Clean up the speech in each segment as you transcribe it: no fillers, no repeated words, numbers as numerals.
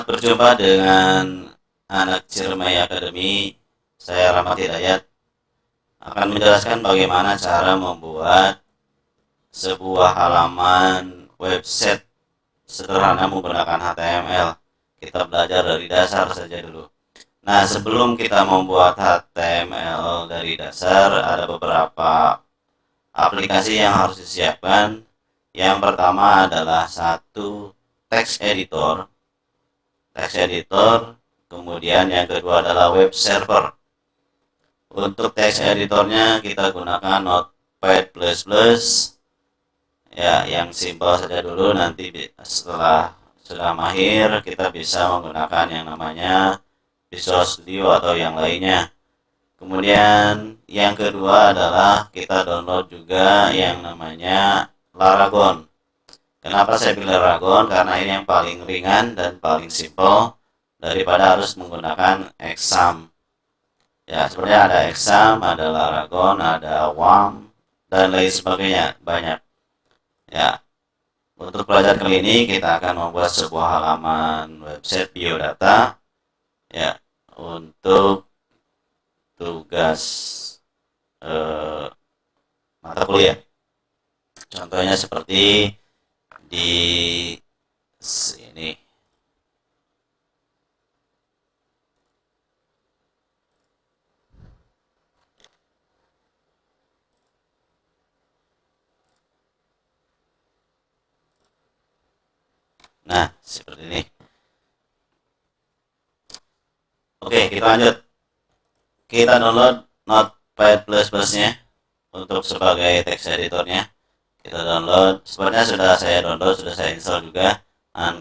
Selamat berjumpa dengan anak Ciremai Academy. Saya Rahmat Hidayat akan menjelaskan bagaimana cara membuat sebuah halaman website sederhana menggunakan HTML. Kita belajar dari dasar saja dulu. Nah, sebelum kita membuat HTML dari dasar, ada beberapa aplikasi yang harus disiapkan. Yang pertama adalah satu text editor, kemudian yang kedua adalah web server. Untuk text editornya kita gunakan Notepad++, ya, yang simpel saja dulu. Nanti setelah sudah mahir kita bisa menggunakan yang namanya Visual Studio atau yang lainnya. Kemudian yang kedua adalah kita download juga yang namanya Laragon. Kenapa saya pilih Laragon? Karena ini yang paling ringan dan paling simpel daripada harus menggunakan Exam. Ya, sebenarnya ada Exam, ada Laragon, ada WAM, dan lain sebagainya, banyak. Ya, untuk pelajaran kali ini kita akan membuat sebuah halaman website biodata, ya, untuk tugas mata kuliah. Contohnya seperti di sini. Nah, seperti ini. Oke, kita lanjut. Kita download Notepad++-nya untuk sebagai text editornya. Kita download. Sebenarnya sudah saya download, sudah saya install juga. Dan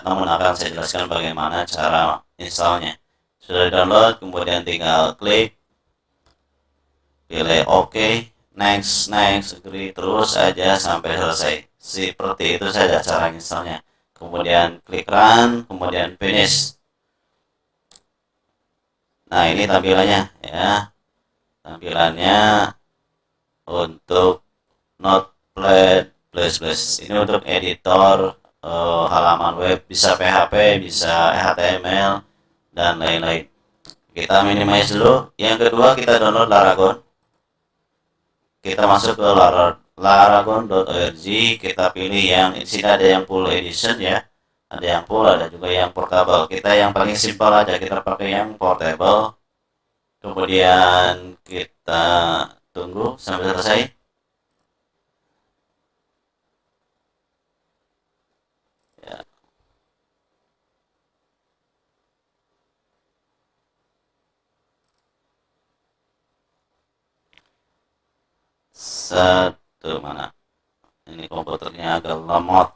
namun akan saya jelaskan bagaimana cara installnya. Sudah download, kemudian tinggal klik, pilih OK, next, agree, terus aja sampai selesai. Seperti itu saja cara installnya. Kemudian klik run, kemudian finish. Nah, ini tampilannya, ya. Tampilannya untuk Notepad++. Ini untuk editor halaman web, bisa PHP, bisa HTML, dan lain-lain. Kita minimize dulu. Yang kedua, kita download Laragon. Kita masuk ke laragon.org. Kita pilih yang di sini ada yang full edition, ya. Ada yang full, ada juga yang portable. Kita yang paling simpel aja, kita pakai yang portable. Kemudian kita tunggu sampai selesai. Ya. Satu mana? Ini komputernya agak lemot.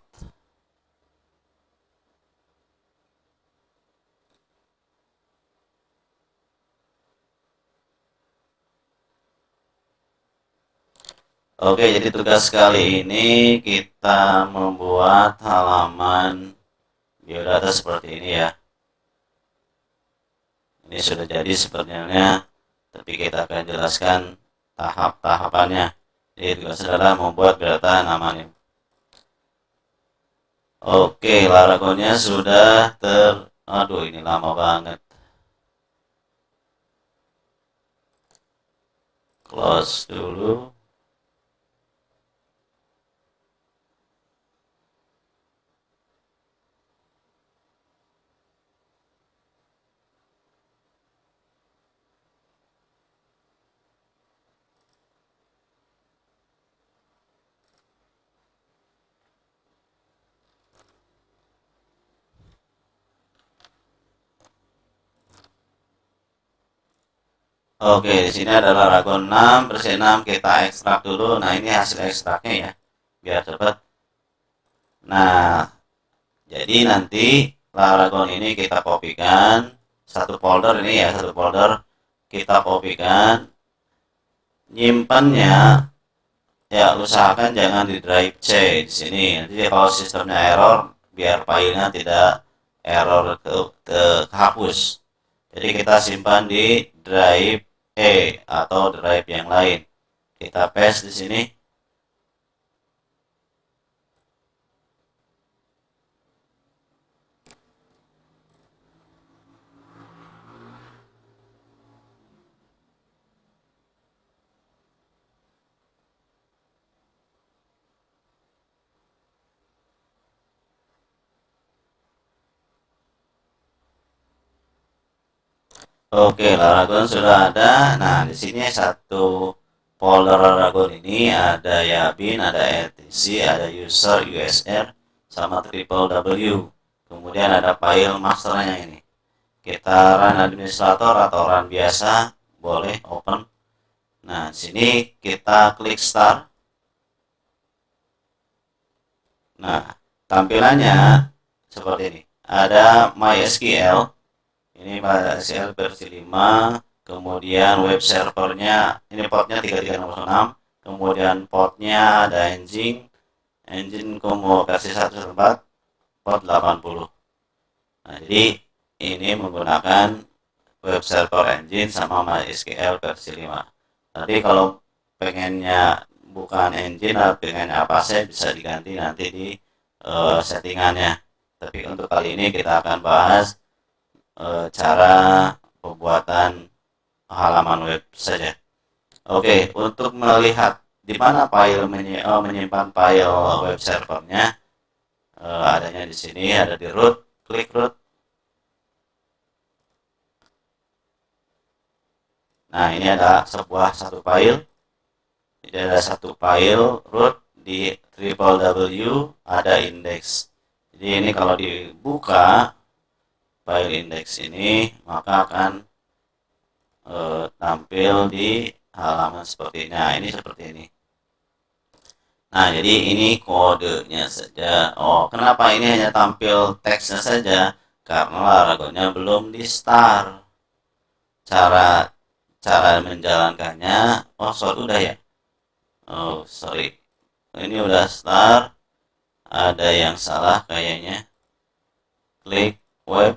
Oke, jadi tugas kali ini kita membuat halaman biodata seperti ini, ya. Ini sudah jadi sebenarnya, tapi kita akan jelaskan tahap-tahapannya. Jadi tugas adalah membuat biodata namanya. Oke, Laragonnya sudah aduh, ini lama banget. Close dulu. Oke, di sini adalah Laragon 6 versi 6, kita ekstrak dulu. Nah, ini hasil ekstraknya, ya, biar cepat. Nah, jadi nanti Laragon ini kita kopikan satu folder ini, ya, satu folder kita kopikan, nyimpannya, ya, usahakan jangan di drive C di sini. Nanti kalau sistemnya error, biar filenya tidak error kehapus. Jadi kita simpan di drive E atau drive yang lain. Kita paste di sini. Oke, Laragon sudah ada. Nah, di sini satu folder Laragon ini ada Yabin, ada etc, ada user, USR, sama triple W. Kemudian ada file masternya ini. Kita run administrator atau run biasa, boleh open. Nah, di sini kita klik start. Nah, tampilannya seperti ini. Ada MySQL. Ini MySQL versi 5. Kemudian web servernya, ini portnya 3306. Kemudian portnya ada engine Como versi 1.4, port 80. Nah, jadi ini menggunakan web server engine sama MySQL versi 5. Tapi kalau pengennya bukan engine atau pengennya apa sih, bisa diganti nanti di settingannya. Tapi untuk kali ini kita akan bahas cara pembuatan halaman web saja. Oke, untuk melihat di mana file menyimpan file web servernya, adanya di sini, ada di root, klik root. Nah, ini ada satu file. Ini ada satu file root di triple W, ada index. Jadi ini kalau dibuka file index ini, maka akan tampil di halaman seperti ini. Nah, ini seperti ini. Nah, jadi ini kodenya saja. Oh, kenapa ini hanya tampil teksnya saja? Karena Laragonnya belum di start. Cara cara menjalankannya, oh sorry udah ya. Oh, sorry. Ini udah start. Ada yang salah kayaknya. Klik web.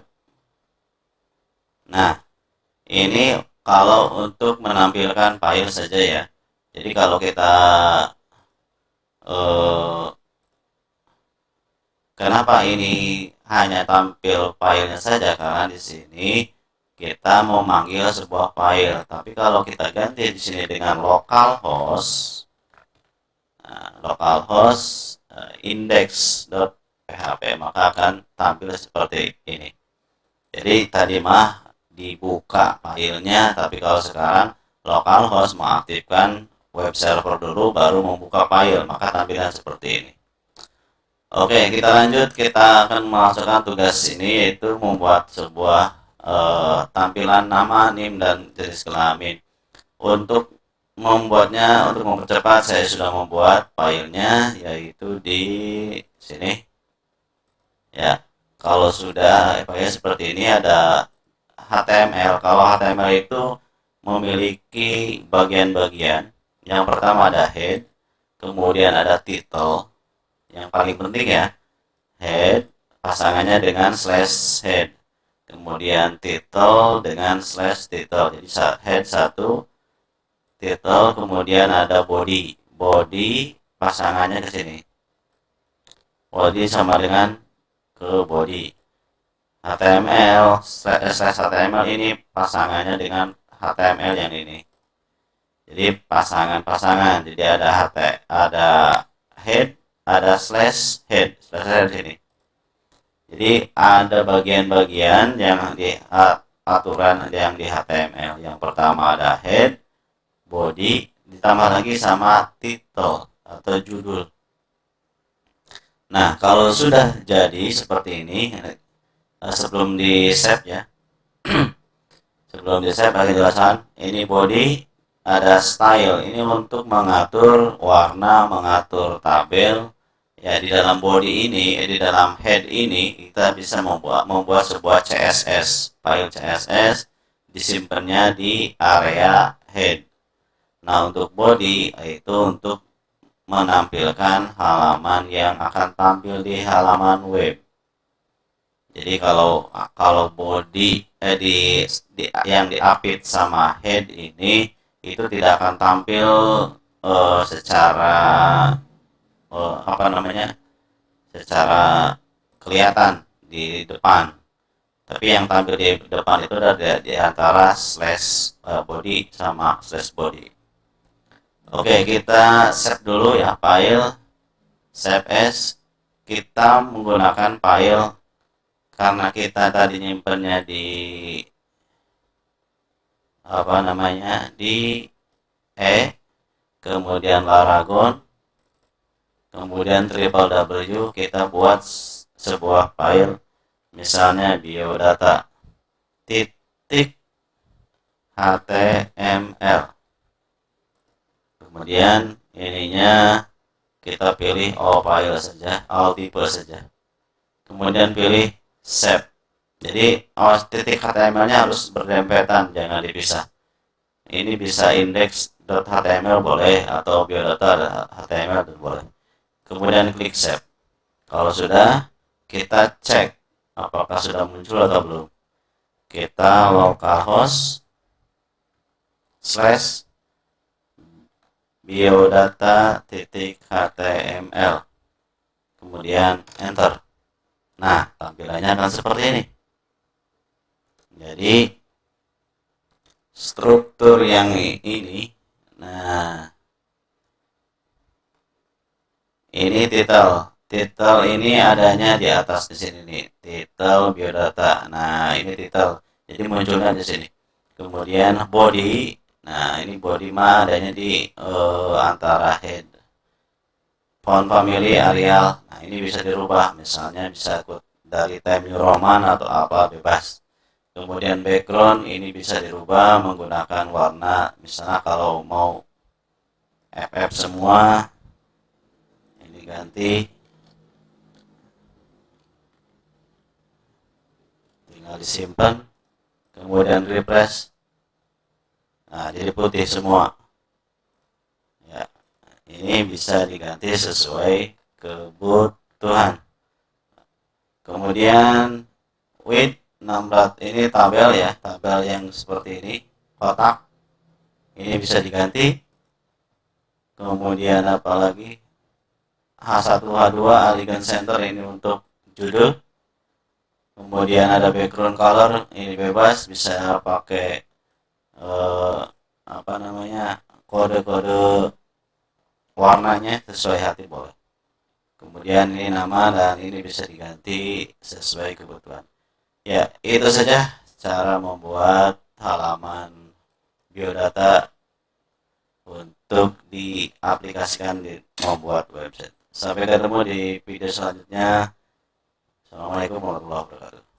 Nah, ini kalau untuk menampilkan file saja ya. Jadi kalau kita eh, kenapa ini hanya tampil filenya saja, karena di sini kita mau manggil sebuah file. Tapi kalau kita ganti di sini dengan localhost, nah, localhost index.php, maka akan tampil seperti ini. Jadi tadi mah dibuka filenya, tapi kalau sekarang localhost mengaktifkan web server dulu baru membuka file, maka tampilan seperti ini. Oke, kita lanjut. Kita akan melaksanakan tugas ini, yaitu membuat sebuah tampilan nama, NIM, dan jenis kelamin. Untuk untuk mempercepat, saya sudah membuat filenya, yaitu di sini. Ya, kalau sudah filenya seperti ini, ada HTML. Kalau HTML itu memiliki bagian-bagian. Yang pertama ada head, kemudian ada title. Yang paling penting ya, head pasangannya dengan slash head, kemudian title dengan slash title. Jadi head satu, title, kemudian ada body pasangannya ke sini, body sama dengan ke body. HTML slash HTML ini pasangannya dengan HTML yang ini. Jadi pasangan-pasangan. Jadi ada head, ada slash head ini. Jadi ada bagian-bagian yang di aturan yang di HTML. Yang pertama ada head, body, ditambah lagi sama title atau judul. Nah, kalau sudah jadi seperti ini, sebelum di save ya, sebelum di save lagi jelasan. Ini body, ada style. Ini untuk mengatur warna, mengatur tabel. Ya, di dalam body ini, di dalam head ini, kita bisa membuat sebuah CSS, file CSS, disimpannya di area head. Nah, untuk body itu untuk menampilkan halaman yang akan tampil di halaman web. Jadi kalau body yang diapit sama head ini itu tidak akan tampil secara apa namanya, secara kelihatan di depan. Tapi yang tampil di depan itu ada di antara slash body sama slash body. Oke, kita save dulu ya file, save as. Kita menggunakan file karena kita tadi nyimpennya di di kemudian Laragon, kemudian www, kita buat sebuah file, misalnya biodata titik html. Kemudian ininya kita pilih file saja, all tipe saja. Kemudian pilih save. Jadi titik html-nya harus berdempetan, jangan dipisah. Ini bisa index.html boleh atau biodata.html boleh. Kemudian klik save. Kalau sudah, kita cek apakah sudah muncul atau belum. Kita localhost /biodata.html, kemudian enter. Nah, tampilannya akan seperti ini. Jadi struktur yang ini, nah ini titel ini adanya di atas di sini nih, titel biodata. Nah ini titel, jadi munculnya di sini. Kemudian body, nah ini body mah adanya di antara head, font family Arial. Nah ini bisa dirubah, misalnya bisa dari Times New Roman atau apa, bebas. Kemudian background ini bisa dirubah menggunakan warna, misalnya kalau mau FF semua, ini ganti, tinggal disimpan, kemudian refresh. Nah jadi putih semua ya. Ini bisa diganti sesuai kebutuhan. Kemudian width 16, ini tabel ya, tabel yang seperti ini, kotak, ini bisa diganti. Kemudian apalagi H1 H2 Alignment Center, ini untuk judul. Kemudian ada background color, ini bebas, bisa pakai kode-kode warnanya sesuai hati boleh. Kemudian ini nama, dan ini bisa diganti sesuai kebutuhan. Ya, itu saja cara membuat halaman biodata untuk diaplikasikan di membuat website. Sampai ketemu di video selanjutnya. Assalamualaikum warahmatullahi wabarakatuh.